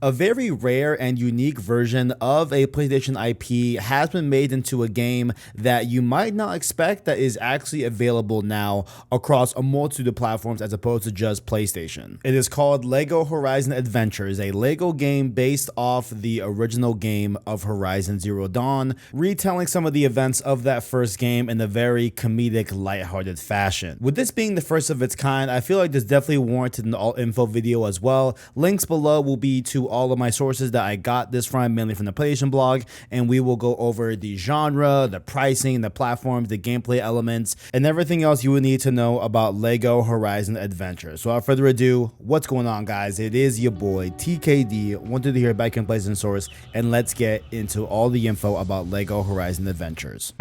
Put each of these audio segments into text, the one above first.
A very rare and unique version of a PlayStation IP has been made into a game that you might not expect that is actually available now across a multitude of platforms as opposed to just PlayStation. It is called LEGO Horizon Adventures, a LEGO game based off the original game of Horizon Zero Dawn, retelling some of the events of that first game in a very comedic, lighthearted fashion. With this being the first of its kind, I feel like this definitely warranted an all-info video as well. Links below will be to all of my sources that I got this from, mainly from the PlayStation blog, and we will go over the genre, the pricing, the platforms, the gameplay elements, and everything else you would need to know about LEGO Horizon Adventure. So without further ado, what's going on, guys? It is your boy TKD, wanted to hear back in PlayStation source, and let's get into all the info about LEGO Horizon Adventures.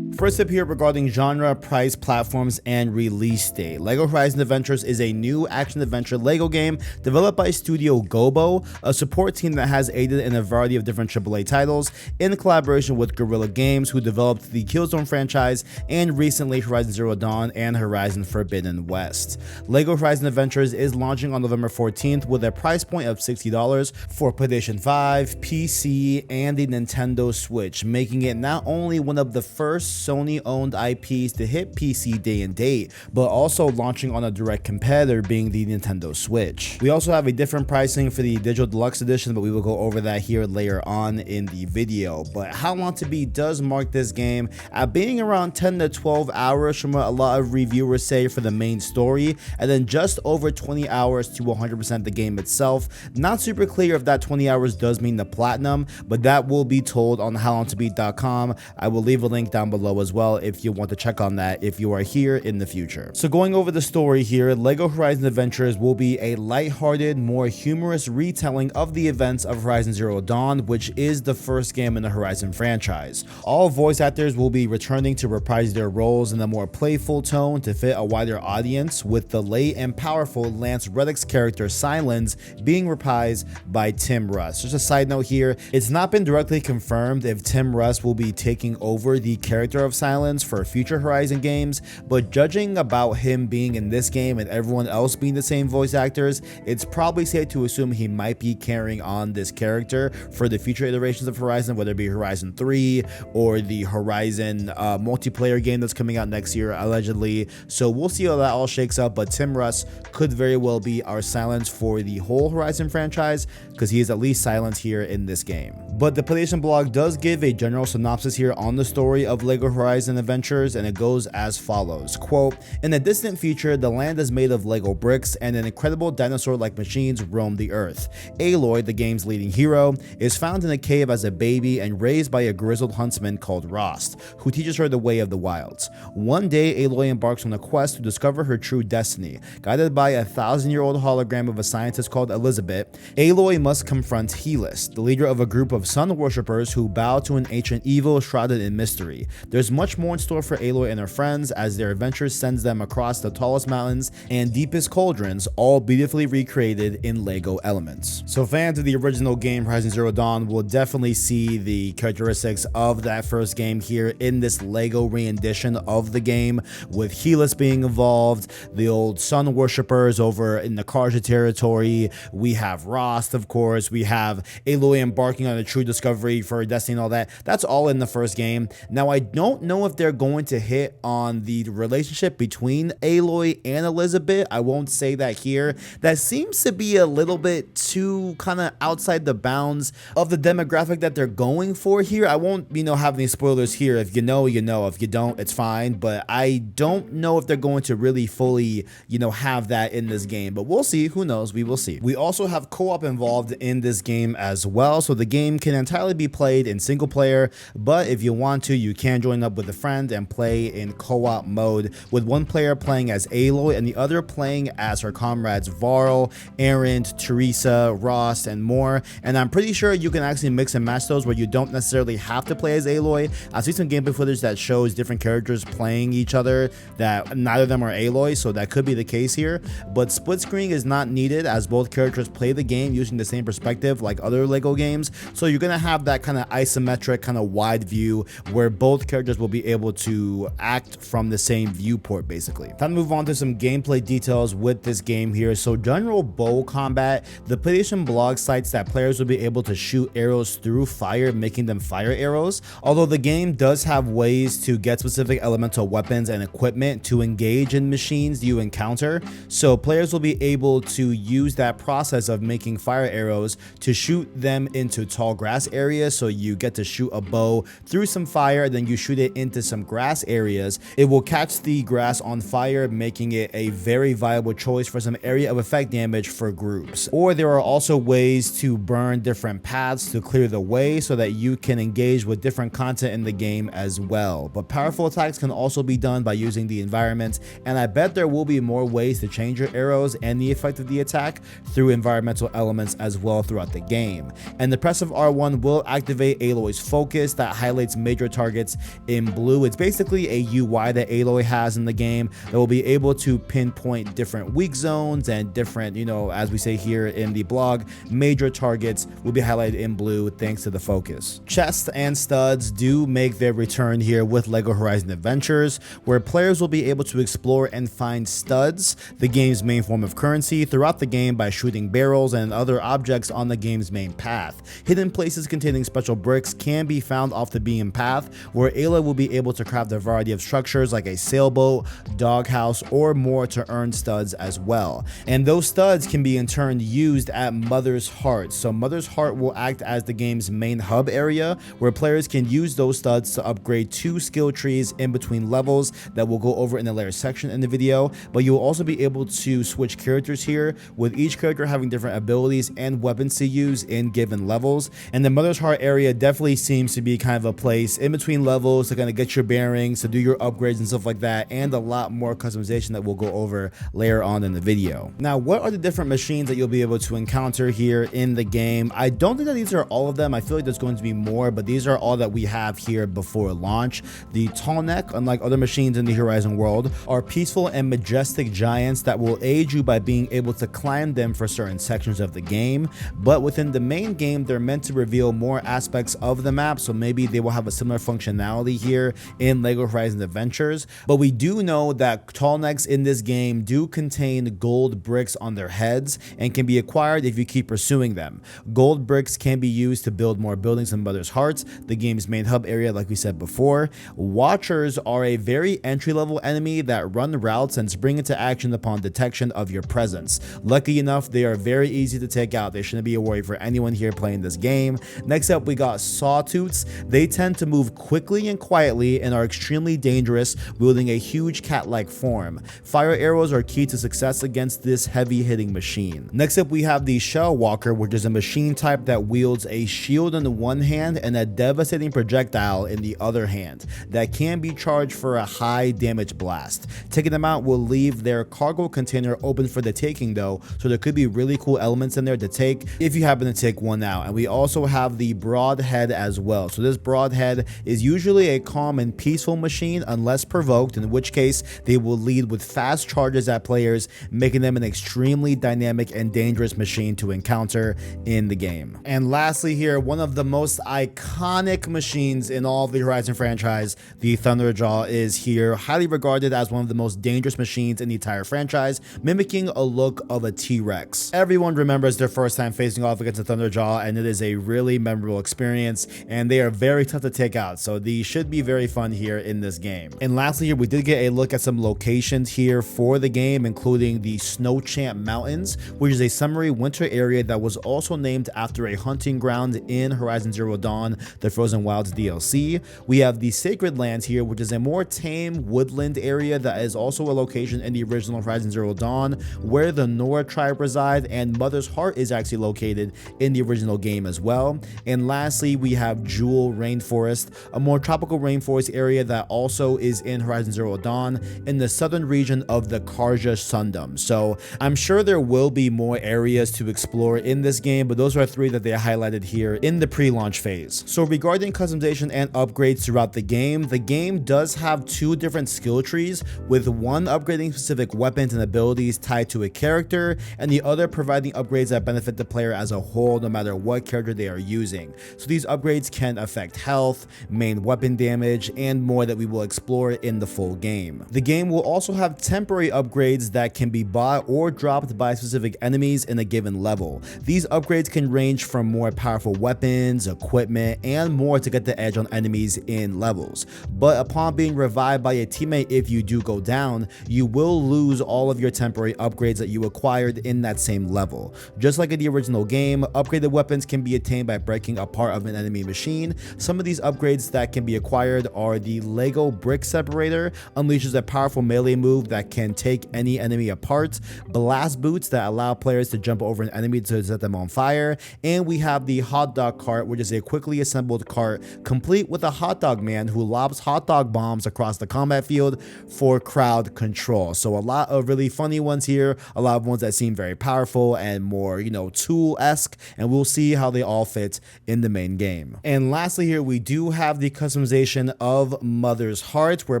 First up here regarding genre, price, platforms, and release date. LEGO Horizon Adventures is a new action-adventure LEGO game developed by Studio Gobo, a support team that has aided in a variety of different AAA titles, in collaboration with Guerrilla Games, who developed the Killzone franchise, and recently Horizon Zero Dawn and Horizon Forbidden West. LEGO Horizon Adventures is launching on November 14th with a price point of $60 for PlayStation 5, PC, and the Nintendo Switch, making it not only one of the first Sony-owned IPs to hit PC day and date, but also launching on a direct competitor being the Nintendo Switch. We also have a different pricing for the Digital Deluxe Edition, but we will go over that here later on in the video. But How Long to Beat does mark this game at being around 10 to 12 hours from what a lot of reviewers say for the main story, and then just over 20 hours to 100% the game itself. Not super clear if that 20 hours does mean the platinum, but that will be told on howlongtobeat.com. I will leave a link down below as well if you want to check on that if you are here in the future. So going over the story here, LEGO Horizon Adventures will be a lighthearted, more humorous retelling of the events of Horizon Zero Dawn, which is the first game in the Horizon franchise. All voice actors will be returning to reprise their roles in a more playful tone to fit a wider audience, with the late and powerful Lance Reddick's character Sylens being reprised by Tim Russ. Just a side note here, it's not been directly confirmed if Tim Russ will be taking over the character of Sylens for future Horizon games, but judging about him being in this game and everyone else being the same voice actors, it's probably safe to assume he might be carrying on this character for the future iterations of Horizon, whether it be Horizon 3 or the Horizon multiplayer game that's coming out next year, allegedly. So we'll see how that all shakes out, but Tim Russ could very well be our Sylens for the whole Horizon franchise, because he is at least Sylens here in this game. But the PlayStation blog does give a general synopsis here on the story of LEGO Horizon Adventures, and it goes as follows. Quote, "In a distant future, the land is made of LEGO bricks and an incredible dinosaur-like machines roam the earth. Aloy, the game's leading hero, is found in a cave as a baby and raised by a grizzled huntsman called Russ, who teaches her the way of the wilds. One day, Aloy embarks on a quest to discover her true destiny. Guided by a 1,000-year-old hologram of a scientist called Elizabeth, Aloy must confront Helis, the leader of a group of sun worshippers who bow to an ancient evil shrouded in mystery. There's much more in store for Aloy and her friends as their adventure sends them across the tallest mountains and deepest cauldrons, all beautifully recreated in LEGO elements." So fans of the original game Horizon Zero Dawn will definitely see the characteristics of that first game here in this LEGO rendition of the game, with Helis being involved, the old sun worshippers over in the Karja territory. We have Rost, of course. We have Aloy embarking on a true discovery for her destiny and all that. That's all in the first game. Now, I don't know if they're going to hit on the relationship between Aloy and Elizabeth. I won't say that here. That seems to be a little bit too kind of outside the bounds of the demographic that they're going for here. I won't, have any spoilers here. If you know, you know. If you don't, it's fine. But I don't know if they're going to really fully, have that in this game. But we'll see. Who knows? We will see. We also have co-op involved in this game as well. So the game can entirely be played in single player, but if you want to, you can join up with a friend and play in co-op mode, with one player playing as Aloy and the other playing as her comrades Varl, Erend, Teresa, Ross, and more. And I'm pretty sure you can actually mix and match those where you don't necessarily have to play as Aloy. I see some gameplay footage that shows different characters playing each other that neither of them are Aloy, so that could be the case here. But split screen is not needed as both characters play the game using the same perspective like other LEGO games. So you're gonna have that kind of isometric, kind of wide view where both characters characters will be able to act from the same viewport basically. Time to move on to some gameplay details with this game here. So general bow combat, the PlayStation blog cites that players will be able to shoot arrows through fire, making them fire arrows. Although the game does have ways to get specific elemental weapons and equipment to engage in machines you encounter, so players will be able to use that process of making fire arrows to shoot them into tall grass areas. So you get to shoot a bow through some fire, then you shoot it into some grass areas. It will catch the grass on fire, making it a very viable choice for some area of effect damage for groups. Or there are also ways to burn different paths to clear the way so that you can engage with different content in the game as well. But powerful attacks can also be done by using the environment, and I bet there will be more ways to change your arrows and the effect of the attack through environmental elements as well throughout the game. And the press of R1 will activate Aloy's focus that highlights major targets in blue. It's basically a UI that Aloy has in the game that will be able to pinpoint different weak zones and different, as we say here in the blog, major targets will be highlighted in blue thanks to the focus. Chests and studs do make their return here with LEGO Horizon Adventures, where players will be able to explore and find studs, the game's main form of currency, throughout the game by shooting barrels and other objects on the game's main path. Hidden places containing special bricks can be found off the beaten path, where Aloy will be able to craft a variety of structures like a sailboat, doghouse, or more to earn studs as well. And those studs can be in turn used at Mother's Heart. So Mother's Heart will act as the game's main hub area, where players can use those studs to upgrade 2 skill trees in between levels that we'll go over in the later section in the video. But you'll also be able to switch characters here, with each character having different abilities and weapons to use in given levels. And the Mother's Heart area definitely seems to be kind of a place in between levels to kind of get your bearings, to do your upgrades and stuff like that, and a lot more customization that we'll go over later on in the video. Now, what are the different machines that you'll be able to encounter here in the game? I don't think that these are all of them. I feel like there's going to be more, but these are all that we have here before launch. The tall neck, unlike other machines in the Horizon world, are peaceful and majestic giants that will aid you by being able to climb them for certain sections of the game. But within the main game, they're meant to reveal more aspects of the map, so maybe they will have a similar functionality here in LEGO Horizon Adventures. But we do know that tall necks in this game do contain gold bricks on their heads and can be acquired if you keep pursuing them. Gold bricks can be used to build more buildings in Mother's Heart, the game's main hub area, like we said before. Watchers are a very entry-level enemy that run routes and spring into action upon detection of your presence. Lucky enough, they are very easy to take out. They shouldn't be a worry for anyone here playing this game. Next up, we got sawtooths. They tend to move quickly and quietly and are extremely dangerous, wielding a huge cat-like form. Fire arrows are key to success against this heavy-hitting machine. Next up, we have the Shell Walker, which is a machine type that wields a shield in the one hand and a devastating projectile in the other hand that can be charged for a high damage blast. Taking them out will leave their cargo container open for the taking though, so there could be really cool elements in there to take if you happen to take one out. And we also have the Broadhead as well. So this Broadhead is usually a calm and peaceful machine unless provoked, in which case they will lead with fast charges at players, making them an extremely dynamic and dangerous machine to encounter in the game. And lastly here, one of the most iconic machines in all of the Horizon franchise, the Thunderjaw, is here, highly regarded as one of the most dangerous machines in the entire franchise, mimicking a look of a T-Rex. Everyone remembers their first time facing off against a Thunderjaw, and it is a really memorable experience, and they are very tough to take out, so these should be very fun here in this game. And lastly here, we did get a look at some locations here for the game, including the Snowchamp Mountains, which is a summery winter area that was also named after a hunting ground in Horizon Zero Dawn, the Frozen Wilds DLC. We have the Sacred Lands here, which is a more tame woodland area that is also a location in the original Horizon Zero Dawn, where the Nora tribe reside, and Mother's Heart is actually located in the original game as well. And lastly, we have Jewel Rainforest, a more tropical rainforest area that also is in Horizon Zero Dawn in the southern region of the Karja Sundom. So I'm sure there will be more areas to explore in this game, but those are 3 that they highlighted here in the pre-launch phase. So regarding customization and upgrades throughout the game does have 2 different skill trees, with one upgrading specific weapons and abilities tied to a character, and the other providing upgrades that benefit the player as a whole no matter what character they are using. So these upgrades can affect health, main weapon weapon damage, and more that we will explore in the full game. The game will also have temporary upgrades that can be bought or dropped by specific enemies in a given level. These upgrades can range from more powerful weapons, equipment, and more to get the edge on enemies in levels. But upon being revived by a teammate, if you do go down, you will lose all of your temporary upgrades that you acquired in that same level. Just like in the original game, upgraded weapons can be attained by breaking a part of an enemy machine. Some of these upgrades that can be acquired are the Lego Brick Separator, unleashes a powerful melee move that can take any enemy apart, blast boots that allow players to jump over an enemy to set them on fire, and we have the hot dog cart, which is a quickly assembled cart complete with a hot dog man who lobs hot dog bombs across the combat field for crowd control. So a lot of really funny ones here, a lot of ones that seem very powerful and more, tool-esque, and we'll see how they all fit in the main game. And lastly here, we do have the customization of Mother's Heart, where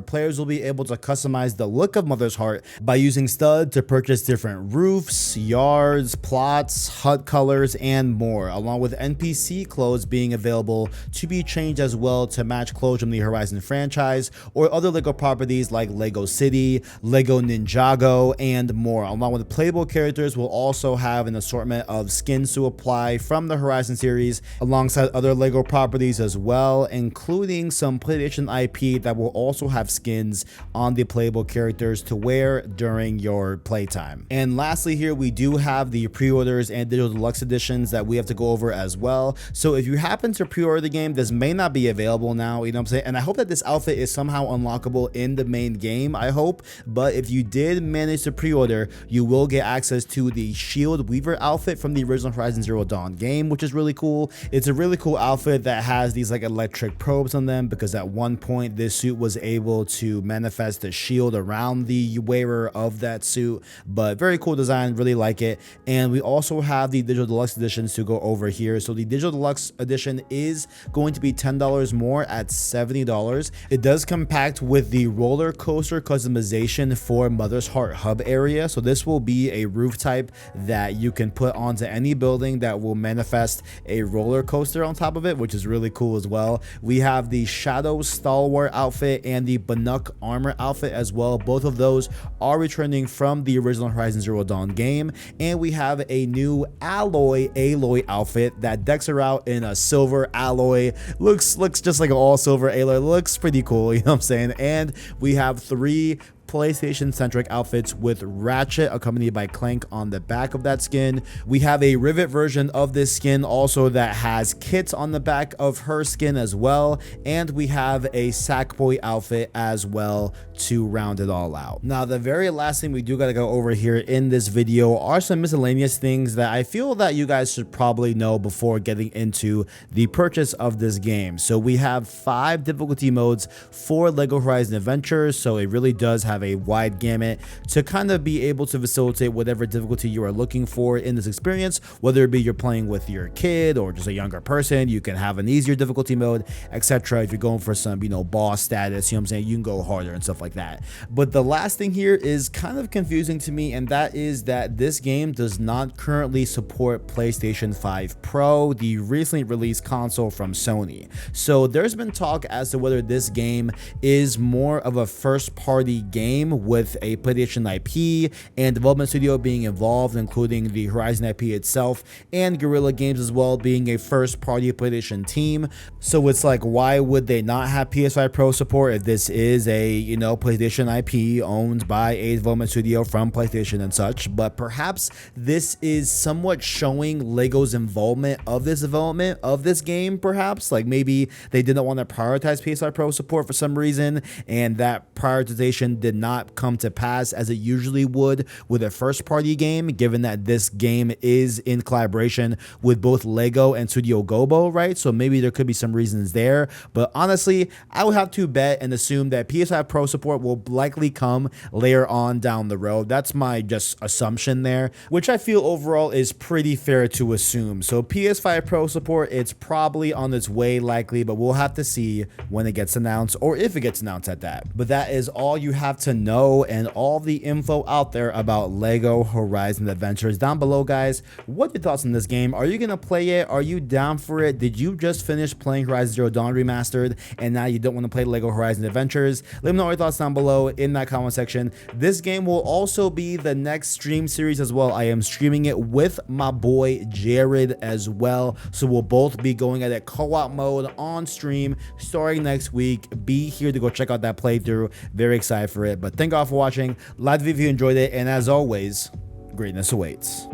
players will be able to customize the look of Mother's Heart by using stud to purchase different roofs, yards, plots, hut colors, and more, along with NPC clothes being available to be changed as well to match clothes from the Horizon franchise or other Lego properties like Lego City, Lego Ninjago, and more. Along with playable characters, we'll also have an assortment of skins to apply from the Horizon series alongside other Lego properties as well, including some PlayStation IP that will also have skins on the playable characters to wear during your playtime. And lastly here, we do have the pre-orders and digital deluxe editions that we have to go over as well. So if you happen to pre-order the game, this may not be available now, you know what I'm saying? And I hope that this outfit is somehow unlockable in the main game, I hope. But if you did manage to pre-order, you will get access to the Shield Weaver outfit from the original Horizon Zero Dawn game, which is really cool. It's a really cool outfit that has these like electric probes on them, because at one point this suit was able to manifest the shield around the wearer of that suit. But very cool design, really like it. And we also have the digital deluxe editions to go over here. So the digital deluxe edition is going to be $10 more at $70. It does come packed with the roller coaster customization for Mother's Heart hub area. So this will be a roof type that you can put onto any building that will manifest a roller coaster on top of it, which is really cool as well. We have the Shadow Stalwart outfit and the Banuk armor outfit as well. Both of those are returning from the original Horizon Zero Dawn game. And we have a new Aloy outfit that decks her out in a silver alloy. Looks just like an all silver Aloy. Looks pretty cool, you know what I'm saying? And we have 3 PlayStation-centric outfits with Ratchet accompanied by Clank on the back of that skin. We have a Rivet version of this skin also that has Kit on the back of her skin as well, and we have a Sackboy outfit as well to round it all out. Now, the very last thing we do gotta go over here in this video are some miscellaneous things that I feel that you guys should probably know before getting into the purchase of this game. So we have 5 difficulty modes for Lego Horizon Adventures, so it really does have a wide gamut to kind of be able to facilitate whatever difficulty you are looking for in this experience, whether it be you're playing with your kid or just a younger person. You can have an easier difficulty mode, etc. If you're going for some, boss status, you know what I'm saying, you can go harder and stuff like that. But the last thing here is kind of confusing to me, and that is that this game does not currently support PlayStation 5 Pro, the recently released console from Sony. So there's been talk as to whether this game is more of a first-party game with a PlayStation IP and development studio being involved, including the Horizon IP itself and Guerrilla Games as well being a first-party PlayStation team. So it's like, why would they not have PS5 Pro support if this is a PlayStation IP owned by a development studio from PlayStation and such? But perhaps this is somewhat showing Lego's involvement of this development of this game. Perhaps like maybe they didn't want to prioritize PS5 Pro support for some reason, and that prioritization did not come to pass as it usually would with a first party game, given that this game is in collaboration with both Lego and Studio Gobo, right? So maybe there could be some reasons there, but honestly, I would have to bet and assume that PS5 Pro support will likely come later on down the road. That's my just assumption there, which I feel overall is pretty fair to assume. So PS5 Pro support, it's probably on its way likely, but we'll have to see when it gets announced, or if it gets announced at that. But that is all you have to know and all the info out there about Lego Horizon Adventures down below, guys. What are your thoughts on this game? Are you gonna play it? Are you down for it? Did you just finish playing Horizon Zero Dawn Remastered and now you don't want to play Lego Horizon Adventures? Let me know your thoughts down below in that comment section. This game will also be the next stream series as well. I am streaming it with my boy Jared as well, so we'll both be going at it co-op mode on stream starting next week. Be here to go check out that playthrough. Very excited for it. But thank you all for watching. Like the video if you enjoyed it, and as always, greatness awaits.